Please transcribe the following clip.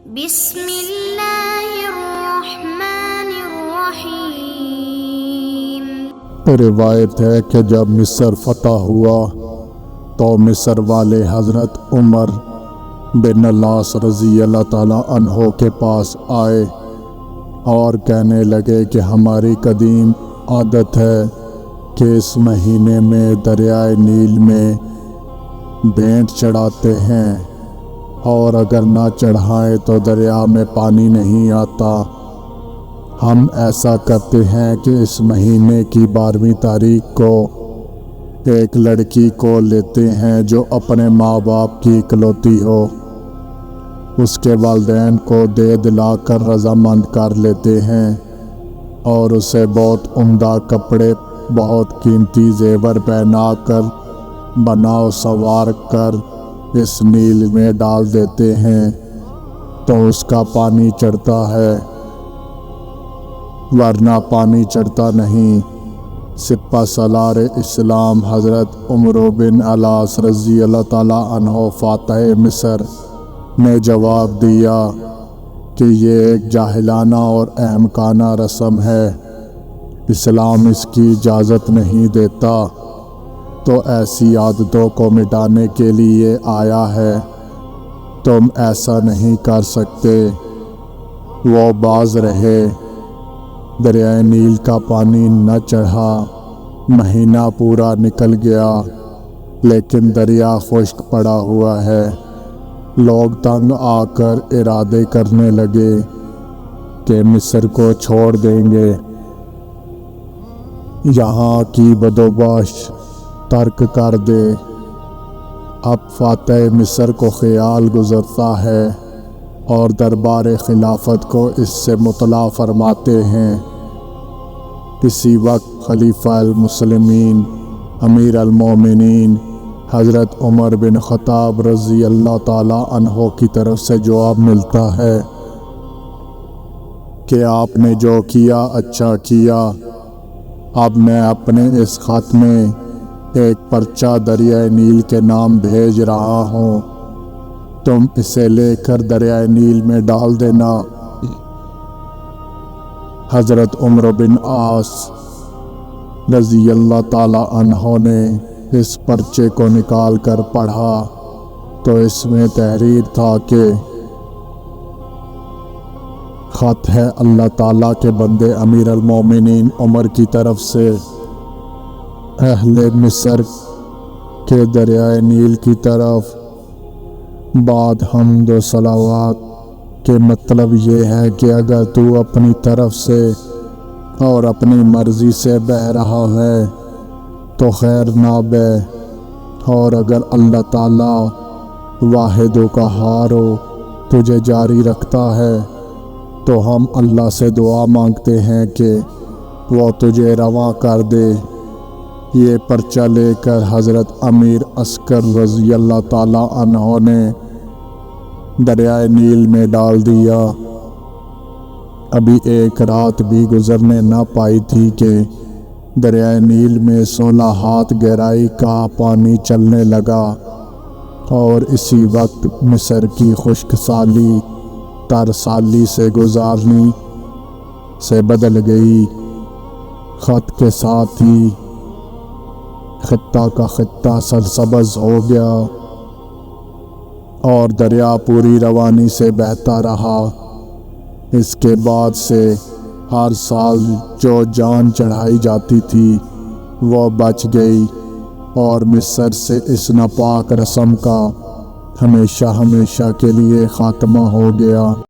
بسم اللہ الرحمن الرحیم۔ روایت ہے کہ جب مصر فتح ہوا تو مصر والے حضرت عمر بن العاص رضی اللہ تعالیٰ عنہ کے پاس آئے اور کہنے لگے کہ ہماری قدیم عادت ہے کہ اس مہینے میں دریائے نیل میں بھینٹ چڑھاتے ہیں، اور اگر نہ چڑھائیں تو دریا میں پانی نہیں آتا۔ ہم ایسا کرتے ہیں کہ اس مہینے کی 12ویں تاریخ کو ایک لڑکی کو لیتے ہیں جو اپنے ماں باپ کی اکلوتی ہو، اس کے والدین کو دے دلا کر رضامند کر لیتے ہیں اور اسے بہت عمدہ کپڑے، بہت قیمتی زیور پہنا کر، بناؤ سنوار کر اس نیل میں ڈال دیتے ہیں تو اس کا پانی چڑھتا ہے، ورنہ پانی چڑھتا نہیں۔ سپہ سالار اسلام حضرت عمر بن العاص رضی اللہ تعالیٰ عنہ فاتح مصر نے جواب دیا کہ یہ ایک جاہلانہ اور احمقانہ رسم ہے، اسلام اس کی اجازت نہیں دیتا، تو ایسی عادتوں کو مٹانے کے لیے آیا ہے، تم ایسا نہیں کر سکتے۔ وہ باز رہے، دریائے نیل کا پانی نہ چڑھا، مہینہ پورا نکل گیا لیکن دریا خشک پڑا ہوا ہے۔ لوگ تنگ آ کر ارادے کرنے لگے کہ مصر کو چھوڑ دیں گے، یہاں کی بدوباش ترک کر دے۔ اب فاتح مصر کو خیال گزرتا ہے اور دربار خلافت کو اس سے مطلع فرماتے ہیں۔ اسی وقت خلیفہ المسلمین امیر المومنین حضرت عمر بن خطاب رضی اللہ تعالیٰ عنہ کی طرف سے جواب ملتا ہے کہ آپ نے جو کیا اچھا کیا، اب میں اپنے اس خط میں ایک پرچہ دریائے نیل کے نام بھیج رہا ہوں، تم اسے لے کر دریائے نیل میں ڈال دینا۔ حضرت عمر بن العاص رضی اللہ تعالیٰ عنہ نے اس پرچے کو نکال کر پڑھا تو اس میں تحریر تھا کہ خط ہے اللہ تعالیٰ کے بندے امیر المومنین عمر کی طرف سے اہل مصر کے دریائے نیل کی طرف، بعد حمد و صلوات کے مطلب یہ ہے کہ اگر تو اپنی طرف سے اور اپنی مرضی سے بہہ رہا ہے تو خیر نہ بہ، اور اگر اللہ تعالیٰ واحد و قہار تجھے جاری رکھتا ہے تو ہم اللہ سے دعا مانگتے ہیں کہ وہ تجھے رواں کر دے۔ یہ پرچہ لے کر حضرت امیر عسکر رضی اللہ تعالیٰ عنہ نے دریائے نیل میں ڈال دیا۔ ابھی ایک رات بھی گزرنے نہ پائی تھی کہ دریائے نیل میں 16 ہاتھ گہرائی کا پانی چلنے لگا، اور اسی وقت مصر کی خشک سالی تر سالی سے گزارنی سے بدل گئی۔ خط کے ساتھ ہی خطہ کا خطہ سرسبز ہو گیا اور دریا پوری روانی سے بہتا رہا۔ اس کے بعد سے ہر سال جو جان چڑھائی جاتی تھی وہ بچ گئی، اور مصر سے اس ناپاک رسم کا ہمیشہ ہمیشہ کے لیے خاتمہ ہو گیا۔